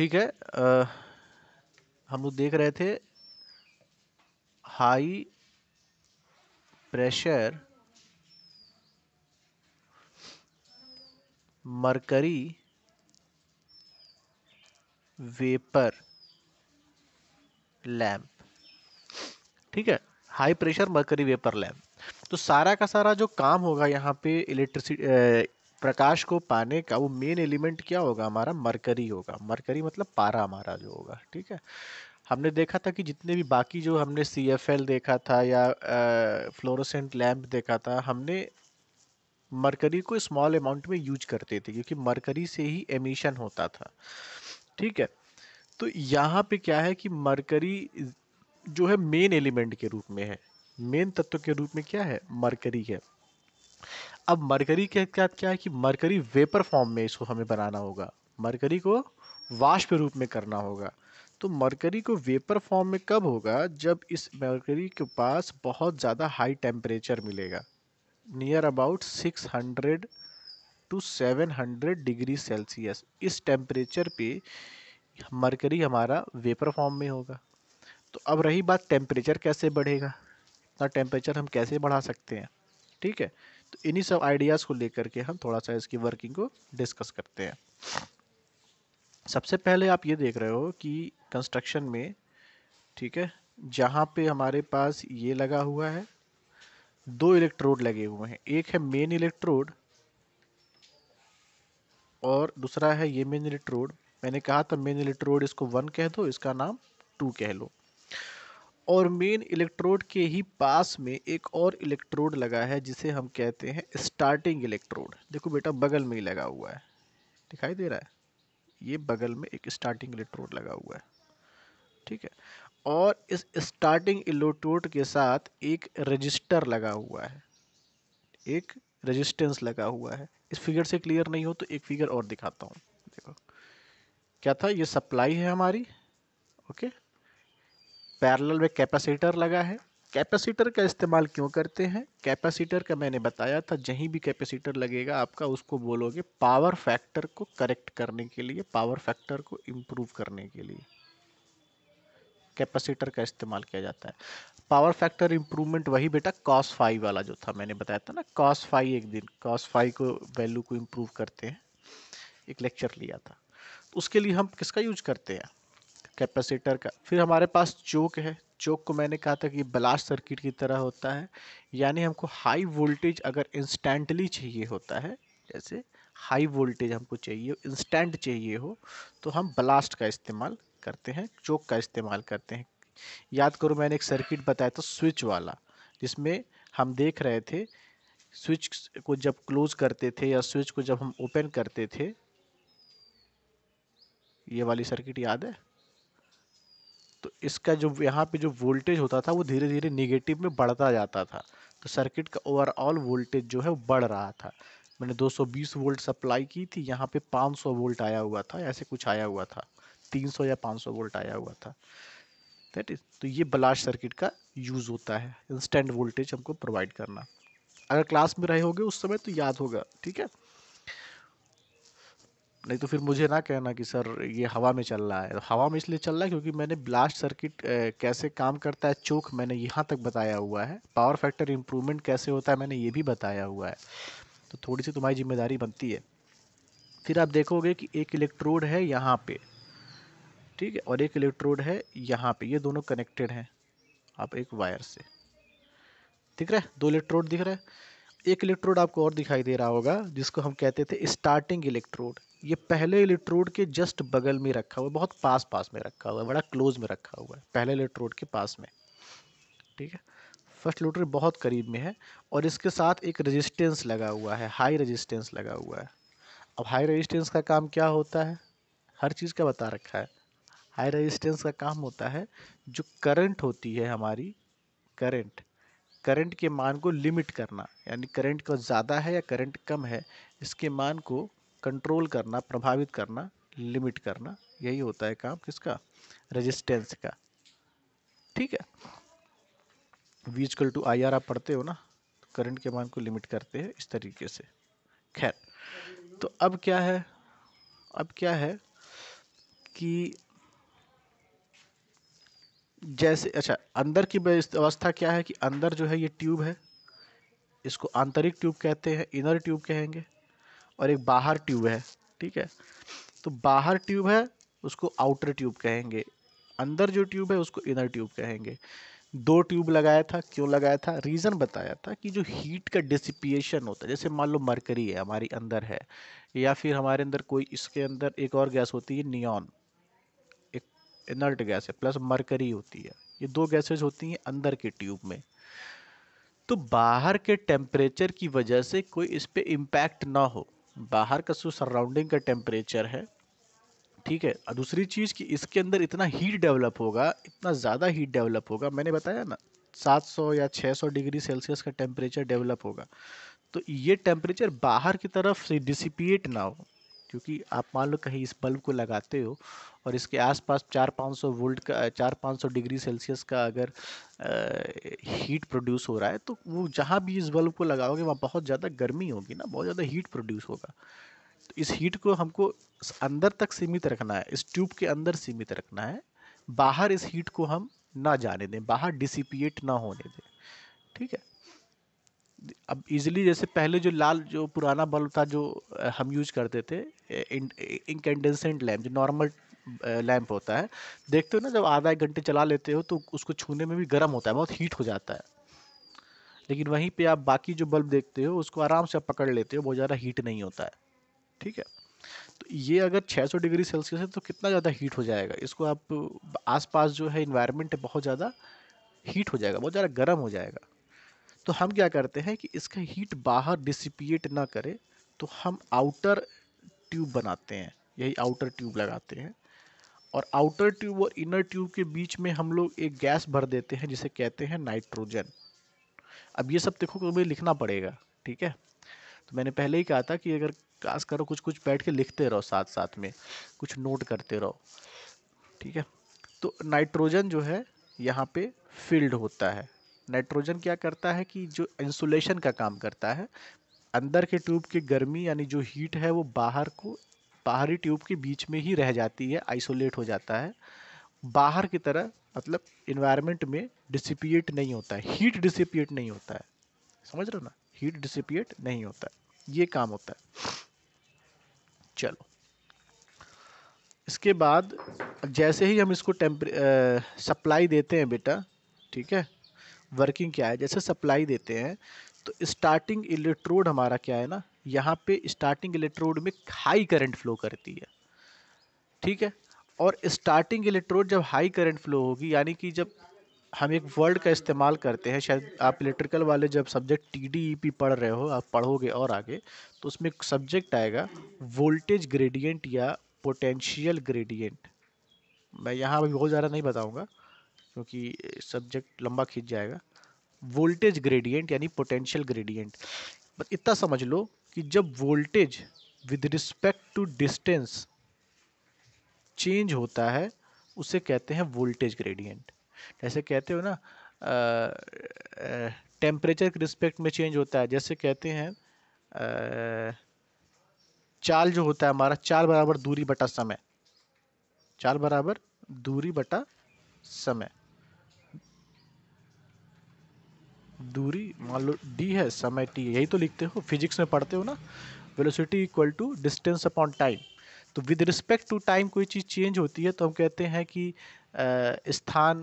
ठीक है। हम लोग देख रहे थे high pressure mercury vapour lamp. ठीक है, high pressure mercury vapour lamp. तो सारा का सारा जो काम होगा यहाँ पे इलेक्ट्रिसिटी प्रकाश को पाने का, वो मेन एलिमेंट क्या होगा हमारा? मरकरी होगा। मरकरी मतलब पारा हमारा जो होगा। ठीक है, हमने देखा था कि जितने भी बाकी जो हमने CFL देखा था या फ्लोरोसेंट लैंप देखा था, हमने मरकरी को स्मॉल अमाउंट में यूज करते थे क्योंकि मरकरी से ही एमिशन होता था। ठीक है, तो यहाँ पे क्या है कि मरकरी जो है मेन एलिमेंट के रूप में है, मेन तत्व के रूप में क्या है? मरकरी है। अब मरकरी के क्या क्या है कि मरकरी वेपर फॉर्म में इसको हमें बनाना होगा, मरकरी को वाष्प रूप में करना होगा। तो मरकरी को वेपर फॉर्म में कब होगा? जब इस मरकरी के पास बहुत ज़्यादा हाई टेम्परेचर मिलेगा, near about 600 to 700 degree Celsius. इस टेम्परेचर पे मरकरी हमारा वेपर फॉर्म में होगा। तो अब रही बात टेम्परेचर कैसे बढ़ेगा, इतना टेम्परेचर हम कैसे बढ़ा सकते हैं? ठीक है, तो इन्हीं सब आइडियाज़ को लेकर के हम थोड़ा सा इसकी वर्किंग को डिस्कस करते हैं। सबसे पहले आप ये देख रहे हो कि कंस्ट्रक्शन में, ठीक है, जहाँ पे हमारे पास ये लगा हुआ है, दो इलेक्ट्रोड लगे हुए हैं, एक है मेन इलेक्ट्रोड और दूसरा है ये मेन इलेक्ट्रोड। मैंने कहा था मेन इलेक्ट्रोड इसको 1 कह दो, इसका नाम 2 कह लो। और मेन इलेक्ट्रोड के ही पास में एक और इलेक्ट्रोड लगा है जिसे हम कहते हैं स्टार्टिंग इलेक्ट्रोड। देखो बेटा बगल में ही लगा हुआ है, दिखाई दे रहा है, ये बगल में एक स्टार्टिंग इलेक्ट्रोड लगा हुआ है। ठीक है, और इस स्टार्टिंग इलेक्ट्रोड के साथ एक रजिस्टर लगा हुआ है, एक रेजिस्टेंस लगा हुआ है। इस फिगर से क्लियर नहीं हो तो एक फिगर और दिखाता हूँ। देखो क्या था, ये सप्लाई है हमारी, ओके, पैरेलल में कैपेसिटर लगा है। कैपेसिटर का इस्तेमाल क्यों करते हैं? कैपेसिटर का मैंने बताया था, जहीं भी कैपेसिटर लगेगा आपका उसको बोलोगे पावर फैक्टर को करेक्ट करने के लिए, पावर फैक्टर को इम्प्रूव करने के लिए कैपेसिटर का इस्तेमाल किया जाता है। पावर फैक्टर इम्प्रूवमेंट वही बेटा cos फाई वाला जो था, मैंने बताया था ना, cos फाई, एक दिन cos फाई को वैल्यू को इम्प्रूव करते हैं, एक लेक्चर लिया था। तो उसके लिए हम किसका यूज करते हैं? कैपेसिटर का। फिर हमारे पास चोक है। चोक को मैंने कहा था कि ब्लास्ट सर्किट की तरह होता है, यानी हमको हाई वोल्टेज अगर इंस्टेंटली चाहिए होता है, जैसे हाई वोल्टेज हमको चाहिए, इंस्टेंट चाहिए हो, तो हम ब्लास्ट का इस्तेमाल करते हैं, चोक का इस्तेमाल करते हैं। याद करो मैंने एक सर्किट बताया था स्विच वाला, जिसमें हम देख रहे थे स्विच को जब क्लोज करते थे या स्विच को जब हम ओपन करते थे, ये वाली सर्किट याद है? तो इसका जो यहाँ पे जो वोल्टेज होता था वो धीरे धीरे निगेटिव में बढ़ता जाता था, तो सर्किट का ओवरऑल वोल्टेज जो है वो बढ़ रहा था। मैंने 220 वोल्ट सप्लाई की थी, यहाँ पे 500 वोल्ट आया हुआ था, ऐसे कुछ आया हुआ था, 300 या 500 वोल्ट आया हुआ था। दैट इज, तो ये ब्लास्ट सर्किट का यूज होता है, इंस्टेंट वोल्टेज हमको प्रोवाइड करना। अगर क्लास में रहे होगे उस समय तो याद होगा, ठीक है, नहीं तो फिर मुझे ना कहना कि सर ये हवा में चल रहा है। हवा में इसलिए चल रहा है क्योंकि मैंने ब्लास्ट सर्किट कैसे काम करता है, चोक मैंने यहाँ तक बताया हुआ है, पावर फैक्टर इम्प्रूवमेंट कैसे होता है मैंने ये भी बताया हुआ है, तो थोड़ी सी तुम्हारी जिम्मेदारी बनती है। फिर आप देखोगे कि एक इलेक्ट्रोड है यहाँ पे, ठीक है, और एक इलेक्ट्रोड है यहाँ पे, ये दोनों कनेक्टेड हैं आप एक वायर से। दिख रहा है, दो इलेक्ट्रोड दिख रहा है। एक इलेक्ट्रोड आपको और दिखाई दे रहा होगा जिसको हम कहते थे स्टार्टिंग इलेक्ट्रोड। ये पहले इलेक्ट्रोड के जस्ट बगल में रखा हुआ है, बहुत पास पास में रखा हुआ है, बड़ा क्लोज में रखा हुआ है, पहले इलेक्ट्रोड के पास में। ठीक है, फर्स्ट इलेक्ट्रोड बहुत करीब में है और इसके साथ एक रेजिस्टेंस लगा हुआ है, हाई रेजिस्टेंस लगा हुआ है। अब हाई रेजिस्टेंस का काम क्या होता है? हर चीज़ का बता रखा है। हाई रेजिस्टेंस का काम होता है जो करंट होती है हमारी, करंट, करंट के मान को लिमिट करना, यानी करंट का ज़्यादा है या करंट कम है, इसके मान को कंट्रोल करना, प्रभावित करना, लिमिट करना, यही होता है काम किसका? रेजिस्टेंस का। ठीक है, V equal to I R आप पढ़ते हो ना, तो करंट के मान को लिमिट करते हैं इस तरीके से। खैर, तो अब क्या है, अब क्या है कि जैसे अच्छा अंदर की अवस्था क्या है कि अंदर जो है ये ट्यूब है, इसको आंतरिक ट्यूब कहते हैं, इनर ट्यूब कहेंगे, और एक बाहर ट्यूब है। ठीक है, तो बाहर ट्यूब है उसको आउटर ट्यूब कहेंगे, अंदर जो ट्यूब है उसको इनर ट्यूब कहेंगे। दो ट्यूब लगाया था, क्यों लगाया था, रीज़न बताया था कि जो हीट का डिसिपिएशन होता है, जैसे मान लो मरकरी है हमारी अंदर है, या फिर हमारे अंदर कोई इसके अंदर एक और गैस होती है नियॉन, एक इनर्ट गैस है, प्लस मरकरी होती है, ये दो गैसेज होती हैं अंदर के ट्यूब में। तो बाहर के टेम्परेचर की वजह से कोई इस पे इम्पैक्ट ना हो, बाहर का जो सराउंडिंग का टेम्परेचर है, ठीक है। और दूसरी चीज़ कि इसके अंदर इतना हीट डेवलप होगा, इतना ज़्यादा हीट डेवलप होगा, मैंने बताया ना 700 या 600 डिग्री सेल्सियस का टेम्परेचर डेवलप होगा। तो ये टेम्परेचर बाहर की तरफ से डिसिपिएट ना हो, क्योंकि आप मान लो कहीं इस बल्ब को लगाते हो और इसके आसपास 400-500 वोल्ट का 400-500 डिग्री सेल्सियस का अगर हीट प्रोड्यूस हो रहा है, तो वो जहाँ भी इस बल्ब को लगाओगे वहाँ बहुत ज़्यादा गर्मी होगी ना, बहुत ज़्यादा हीट प्रोड्यूस होगा। तो इस हीट को हमको अंदर तक सीमित रखना है, इस ट्यूब के अंदर सीमित रखना है, बाहर इस हीट को हम ना जाने दें, बाहर डिसिपिएट ना होने दें। ठीक है, अब इजीली जैसे पहले जो लाल जो पुराना बल्ब था जो हम यूज करते थे, इनकैंडेसेंट लैम्प, जो नॉर्मल लैंप होता है, देखते हो ना जब आधा एक घंटे चला लेते हो तो उसको छूने में भी गर्म होता है, बहुत हीट हो जाता है। लेकिन वहीं पे आप बाकी जो बल्ब देखते हो उसको आराम से आप पकड़ लेते हो, बहुत ज़्यादा हीट नहीं होता है। ठीक है, तो ये अगर 600 डिग्री सेल्सियस है तो कितना ज़्यादा हीट हो जाएगा, इसको आप आसपास जो है इन्वायरमेंट है बहुत ज़्यादा हीट हो जाएगा, बहुत ज़्यादा गर्म हो जाएगा। तो हम क्या करते हैं कि इसका हीट बाहर डिसिपिएट ना करे, तो हम आउटर ट्यूब बनाते हैं, यही आउटर ट्यूब लगाते हैं, और आउटर ट्यूब और इनर ट्यूब के बीच में हम लोग एक गैस भर देते हैं जिसे कहते हैं नाइट्रोजन। अब ये सब देखो तुम्हें लिखना पड़ेगा, ठीक है। तो मैंने पहले ही कहा था कि अगर क्लास करो कुछ कुछ बैठ के लिखते रहो, साथ साथ में कुछ नोट करते रहो, ठीक है। तो नाइट्रोजन जो है यहाँ पे फील्ड होता है। नाइट्रोजन क्या करता है कि जो इंसुलेशन का काम करता है, अंदर के ट्यूब की गर्मी यानी जो हीट है वो बाहरी ट्यूब के बीच में ही रह जाती है, आइसोलेट हो जाता है, बाहर की तरह मतलब इन्वायरमेंट में डिसिपिएट नहीं होता है, हीट डिसिपिएट नहीं होता है, समझ रहे हो ना, हीट डिसिपिएट नहीं होता है, ये काम होता है। चलो, इसके बाद जैसे ही हम इसको सप्लाई देते हैं बेटा, ठीक है, वर्किंग क्या है, जैसे सप्लाई देते हैं तो स्टार्टिंग इलेक्ट्रोड हमारा क्या है ना, यहाँ पे स्टार्टिंग इलेक्ट्रोड में हाई करंट फ्लो करती है, ठीक है। और स्टार्टिंग इलेक्ट्रोड जब हाई करंट फ्लो होगी, यानी कि जब हम एक वर्ड का इस्तेमाल करते हैं, शायद आप इलेक्ट्रिकल वाले जब सब्जेक्ट TDEP पढ़ रहे हो, आप पढ़ोगे और आगे, तो उसमें एक सब्जेक्ट आएगा वोल्टेज ग्रेडियंट या पोटेंशियल ग्रेडियंट। मैं यहाँ अभी बहुत ज़्यादा नहीं बताऊँगा क्योंकि सब्जेक्ट लंबा खींच जाएगा। वोल्टेज ग्रेडियंट यानी पोटेंशियल ग्रेडियंट, बस इतना समझ लो कि जब voltage with respect to distance change होता है उसे कहते हैं वोल्टेज ग्रेडियंट। जैसे कहते हो ना टेम्परेचर के रिस्पेक्ट में चेंज होता है, जैसे कहते हैं चाल जो होता है हमारा, चाल बराबर दूरी बटा समय, चाल बराबर दूरी बटा समय, दूरी मान लो d है, समय t है, यही तो लिखते हो, फिजिक्स में पढ़ते हो ना, velocity equal to distance upon time. तो विद रिस्पेक्ट टू टाइम कोई चीज़ चेंज होती है तो हम कहते हैं कि स्थान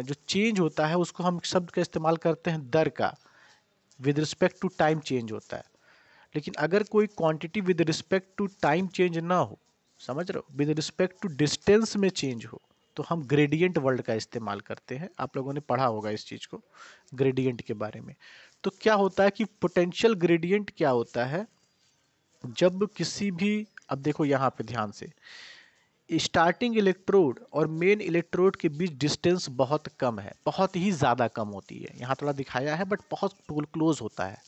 जो चेंज होता है उसको हम शब्द का इस्तेमाल करते हैं दर का, with respect to time change होता है। लेकिन अगर कोई quantity with respect to time change ना हो, समझ रहे हो, विद रिस्पेक्ट टू डिस्टेंस में चेंज हो, तो हम ग्रेडियंट वर्ड का इस्तेमाल करते हैं। आप लोगों ने पढ़ा होगा इस चीज़ को, ग्रेडियंट के बारे में। तो क्या होता है कि पोटेंशियल ग्रेडियंट क्या होता है, जब किसी भी, अब देखो यहाँ पे ध्यान से, स्टार्टिंग इलेक्ट्रोड और मेन इलेक्ट्रोड के बीच डिस्टेंस बहुत कम है, बहुत ही ज़्यादा कम होती है, यहाँ थोड़ा दिखाया है बट बहुत क्लोज होता है।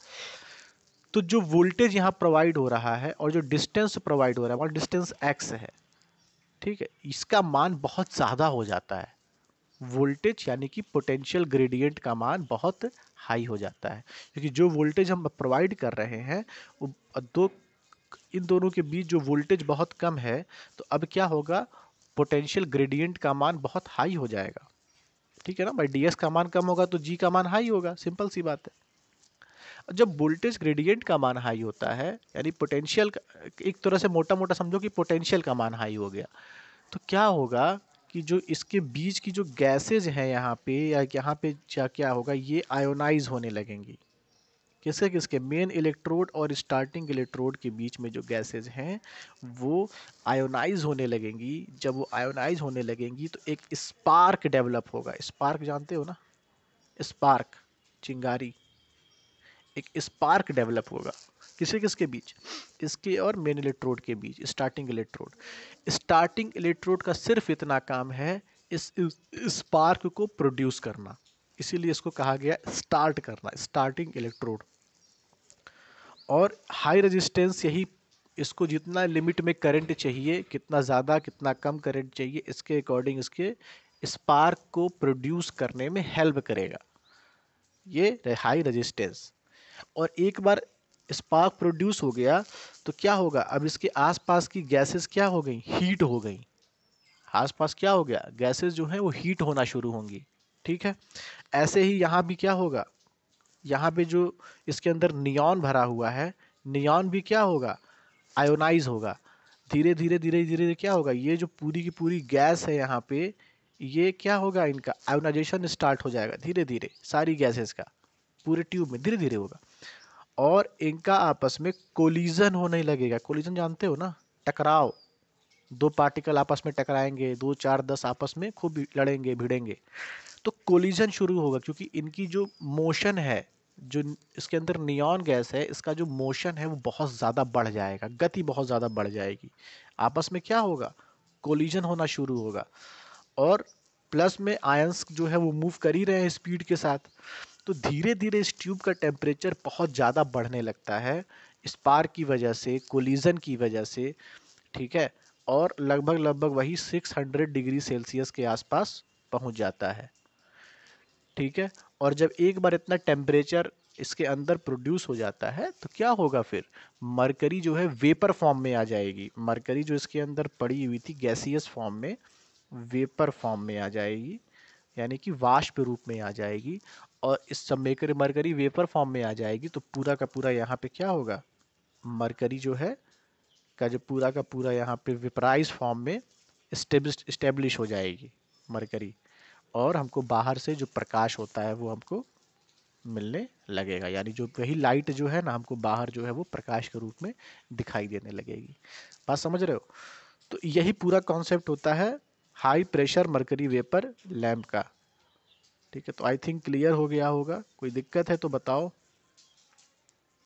तो जो वोल्टेज यहाँ प्रोवाइड हो रहा है और जो डिस्टेंस प्रोवाइड हो रहा है, वहाँ डिस्टेंस x है, ठीक है, इसका मान बहुत ज़्यादा हो जाता है, वोल्टेज यानी कि पोटेंशियल ग्रेडियंट का मान बहुत हाई हो जाता है, क्योंकि जो वोल्टेज हम प्रोवाइड कर रहे हैं वो इन दोनों के बीच जो वोल्टेज बहुत कम है, तो अब क्या होगा, पोटेंशियल ग्रेडियंट का मान बहुत हाई हो जाएगा। ठीक है ना भाई, डीएस का मान कम होगा तो जी का मान हाई होगा, सिंपल सी बात है। जब वोल्टेज ग्रेडियंट का मान हाई होता है, यानी पोटेंशियल, एक तरह से मोटा मोटा समझो कि पोटेंशियल का मान हाई हो गया, तो क्या होगा कि जो इसके बीच की जो गैसेज हैं यहाँ पे, या यहाँ पे क्या होगा, ये आयोनाइज होने लगेंगी। किसके किसके, मेन इलेक्ट्रोड और स्टार्टिंग इलेक्ट्रोड के बीच में जो गैसेज हैं वो आयोनाइज होने लगेंगी। जब वो आयोनाइज होने लगेंगी तो एक स्पार्क डेवलप होगा। स्पार्क जानते हो ना, स्पार्क, चिंगारी, एक स्पार्क डेवलप होगा। किसके किसके बीच, इसके और मेन इलेक्ट्रोड के बीच, स्टार्टिंग इलेक्ट्रोड। स्टार्टिंग इलेक्ट्रोड का सिर्फ इतना काम है इस स्पार्क को प्रोड्यूस करना, इसीलिए इसको कहा गया स्टार्ट करना, स्टार्टिंग इलेक्ट्रोड। और हाई रेजिस्टेंस, यही इसको जितना लिमिट में करंट चाहिए, कितना ज़्यादा कितना कम करंट चाहिए, इसके अकॉर्डिंग इसके स्पार्क को प्रोड्यूस करने में हेल्प करेगा, ये हाई रेजिस्टेंस। और एक बार स्पार्क प्रोड्यूस हो गया तो क्या होगा, अब इसके आसपास की गैसेस क्या हो गई, हीट हो गई। आसपास क्या हो गया, गैसेस जो हैं वो हीट होना शुरू होंगी। ठीक है, ऐसे ही यहाँ भी क्या होगा, यहाँ पे जो इसके अंदर नियॉन भरा हुआ है, नियॉन भी क्या होगा, आयोनाइज होगा। धीरे धीरे धीरे धीरे क्या होगा, ये जो पूरी की पूरी गैस है यहाँ पे, ये क्या होगा, इनका आयोनाइजेशन स्टार्ट हो जाएगा धीरे धीरे, सारी गैसेस का पूरे ट्यूब में धीरे धीरे होगा। और इनका आपस में कोलिजन होने लगेगा। कोलिजन जानते हो ना, टकराव, दो पार्टिकल आपस में टकराएंगे, 2 4 10 आपस में खूब लड़ेंगे भिड़ेंगे, तो कोलिजन शुरू होगा। क्योंकि इनकी जो मोशन है, जो इसके अंदर नियॉन गैस है, इसका जो मोशन है वो बहुत ज़्यादा बढ़ जाएगा, गति बहुत ज़्यादा बढ़ जाएगी। आपस में क्या होगा, कोलिजन होना शुरू होगा। और प्लस में आयंस जो है वो मूव कर ही रहे हैं स्पीड के साथ, तो धीरे धीरे इस ट्यूब का टेम्परेचर बहुत ज़्यादा बढ़ने लगता है स्पार्क की वजह से, कोलिजन की वजह से। ठीक है, और लगभग लगभग वही 600 डिग्री सेल्सियस के आसपास पहुंच जाता है। ठीक है, और जब एक बार इतना टेम्परेचर इसके अंदर प्रोड्यूस हो जाता है तो क्या होगा, फिर मरकरी जो है वेपर फॉर्म में आ जाएगी। मरकरी जो इसके अंदर पड़ी हुई थी गैसियस फॉर्म में, वेपर फॉर्म में आ जाएगी, यानी कि वाष्प रूप में आ जाएगी। और इस सब में मरकरी वेपर फॉर्म में आ जाएगी तो पूरा का पूरा यहाँ पे क्या होगा, मरकरी जो है का जो पूरा का पूरा यहाँ पे वेपराइज फॉर्म में स्टेब्लिश हो जाएगी मरकरी। और हमको बाहर से जो प्रकाश होता है वो हमको मिलने लगेगा, यानी जो वही लाइट जो है ना, हमको बाहर जो है वो प्रकाश के रूप में दिखाई देने लगेगी। बात समझ रहे हो? तो यही पूरा कॉन्सेप्ट होता है high pressure mercury vapour lamp का। ठीक है, तो आई थिंक क्लियर हो गया होगा। कोई दिक्कत है तो बताओ।